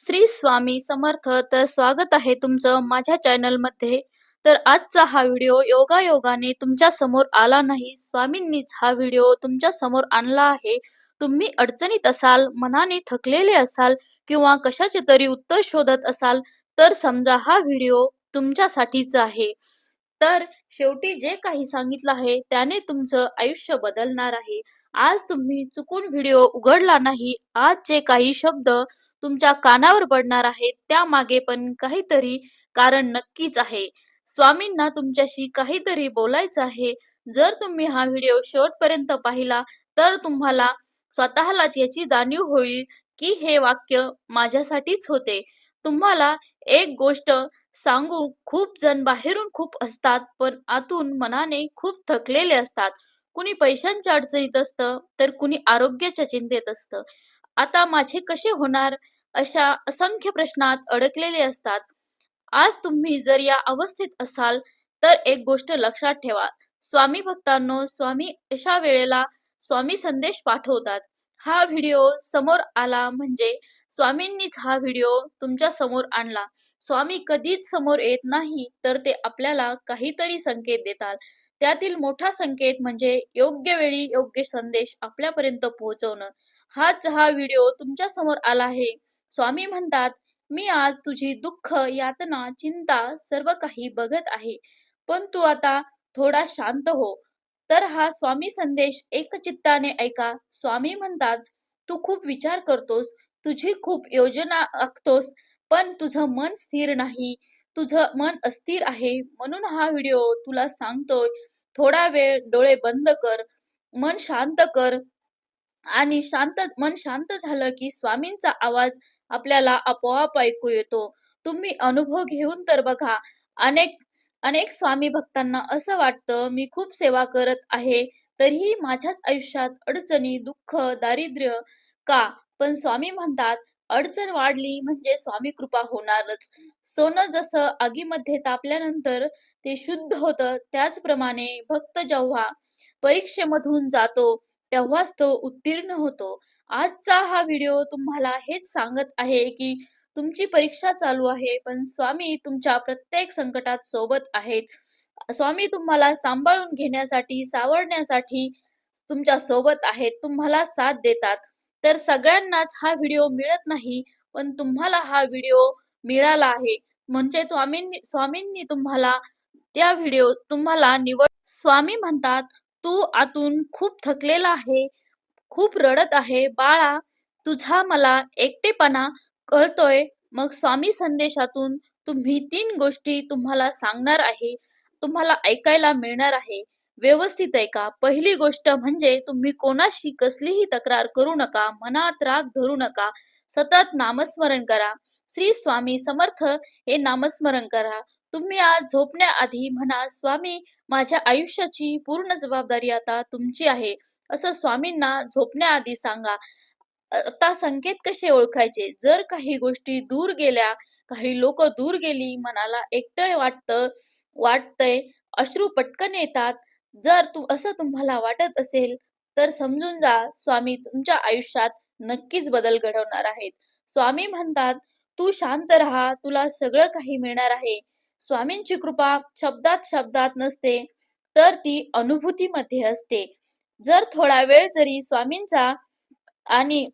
श्री स्वामी समर्थ. तर स्वागत आहे तुमचं माझ्या चॅनलमध्ये. तर आजचा हा व्हिडिओ योगायोगाने तुमच्या समोर आला नाही, स्वामींनीच हा व्हिडिओ तुमच्या समोर आणला आहे. तुम्ही अडचणीत असाल, मनाने थकलेले असाल किंवा कशाचे तरी उत्तर शोधत असाल, तर समजा हा व्हिडिओ तुमच्यासाठीच आहे. तर शेवटी जे काही सांगितलं आहे त्याने तुमचं आयुष्य बदलणार आहे. आज तुम्ही चुकून व्हिडिओ उघडला नाही. आज जे काही शब्द तुमच्या कानावर पडणार आहेत त्यामागे पण काहीतरी कारण नक्कीच आहे. स्वामींना तुमच्याशी काहीतरी बोलायचं आहे. जर तुम्ही हा व्हिडिओ शेवटपर्यंत पाहिला तर तुम्हाला स्वतःलाच याची जाणीव होईल की हे वाक्य माझ्यासाठीच होते. तुम्हाला एक गोष्ट सांगू, खूप जण बाहेरून खूप असतात पण आतून मनाने खूप थकलेले असतात. कुणी पैशांच्या अडचणीत असतं तर कुणी आरोग्याच्या चिंतेत असतं. आता माझे कसे होणार, अशा असंख्य प्रश्नात अडकलेले असतात. आज तुम्ही जर या अवस्थेत असाल तर एक गोष्ट लक्षात ठेवा. स्वामी भक्तांनो, स्वामी अशा वेळेला स्वामी संदेश पाठवतात. हा व्हिडिओ समोर आला म्हणजे स्वामींनीच हा व्हिडिओ तुमच्या समोर आणला. स्वामी कधीच समोर येत नाही तर ते आपल्याला काहीतरी संकेत देतात. त्यातील मोठा संकेत म्हणजे योग्य वेळी योग्य संदेश आपल्यापर्यंत पोहोचवणं. हा व्हिडिओ तुमच्या समोर आला आहे. स्वामी म्हणतात, मी आज तुझी दुःख, यातना, चिंता सर्व काही बघत आहे. पण तू आता थोडा शांत हो. तर हा स्वामी संदेश एकचित्ताने ऐका. स्वामी म्हणतात, तू खूप विचार करतोस, तुझी खूप योजना आखतोस, पण तुझं मन स्थिर नाही. तुझं मन अस्थिर आहे. म्हणून हा व्हिडिओ तुला सांगतोय. थोडा वेळ डोळे बंद कर, मन शांत कर आणि मन शांत झालं की स्वामींचा आवाज आपल्याला आपोआप ऐकू येतो. तुम्ही अनुभव घेऊन तर बघा. अनेक अनेक स्वामी भक्तांना असं वाटतं, मी खूप सेवा करत आहे, तरीही माझ्याच आयुष्यात अडचणी, दुःख, दारिद्र्य का? पण स्वामी म्हणतात, अडचण वाढली म्हणजे स्वामी कृपा होणारच. सोनं जसं आगीमध्ये तापल्यानंतर ते शुद्ध होतं, त्याचप्रमाणे भक्त जेव्हा परीक्षेमधून जातो तेव्हाच तो उत्तीर्ण होतो. आजचा हा व्हिडिओ तुम्हाला हेच सांगत आहे की तुमची परीक्षा चालू आहे, पण स्वामी तुमच्या प्रत्येक संकटात सोबत आहेत. स्वामी तुम्हाला सांभाळून घेण्यासाठी, सावरण्यासाठी तुमच्या सोबत आहेत, तुम्हाला साथ देतात. तर सगळ्यांनाच हा व्हिडिओ मिळत नाही, पण तुम्हाला हा व्हिडिओ मिळाला आहे. म्हणजे स्वामींनी तुम्हाला त्या व्हिडिओ तुम्हाला निवड. स्वामी म्हणतात, तू आतून खूप थकलेला आहे, खूप रडत आहे. बाळा, तुझा मला एकटेपणा कळतोय. मग स्वामी संदेशातून तुम्ही 3 गोष्टी तुम्हाला सांगणार आहे. तुम्हाला ऐकायला मिळणार आहे. व्यवस्थित ऐका. पहिली गोष्ट म्हणजे तुम्ही कोणाशी कसलीही तक्रार करू नका. मनात राग धरू नका. सतत नामस्मरण करा. श्री स्वामी समर्थ हे नामस्मरण करा. तुम्ही आज झोपण्याआधी म्हणा, स्वामी, माझ्या आयुष्याची पूर्ण जबाबदारी आता तुमची आहे. असं स्वामींना झोपण्याआधी सांगा. आता संकेत कसे ओळखायचे? जर काही गोष्टी दूर गेल्या, काही लोक दूर गेली, मनाला एकटं वाटतंय, अश्रू पटकन येतात. जर असं तुम्हाला वाटत असेल, तर समजून जा, स्वामी तुमच्या आयुष्यात नक्कीच बदल घडवणार आहेत. स्वामी म्हणतात, तू शांत राहा, तुला सगळं काही मिळणार आहे. स्वामींची कृपा शब्दात शब्दात नसते, तर ती अनुभूतीमध्ये असते. जर थोडा वेळ जरी स्वामींचा आणि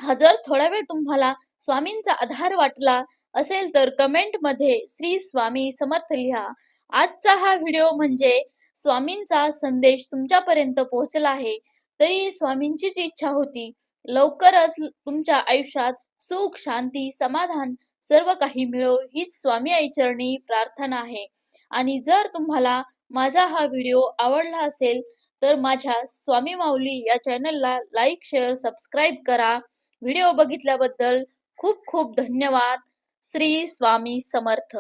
जर थोडा वेळ तुम्हाला स्वामींचा आधार वाटला असेल तर कमेंट मध्ये श्री स्वामी समर्थ लिहा. आजचा हा व्हिडिओ म्हणजे स्वामींचा संदेश तुमच्यापर्यंत पोहोचला आहे. तरी स्वामींचीच इच्छा होती लवकरच तुमच्या आयुष्यात सुख, शांती, समाधान सर्व काही मिळो, हीच स्वामी आई चरणी प्रार्थना आहे. आणि जर तुम्हाला माझा हा व्हिडिओ आवडला असेल तर माझ्या स्वामी माऊली या चॅनलला लाईक, शेअर, सबस्क्राईब करा. व्हिडिओ बघितल्याबद्दल खूप खूप धन्यवाद. श्री स्वामी समर्थ.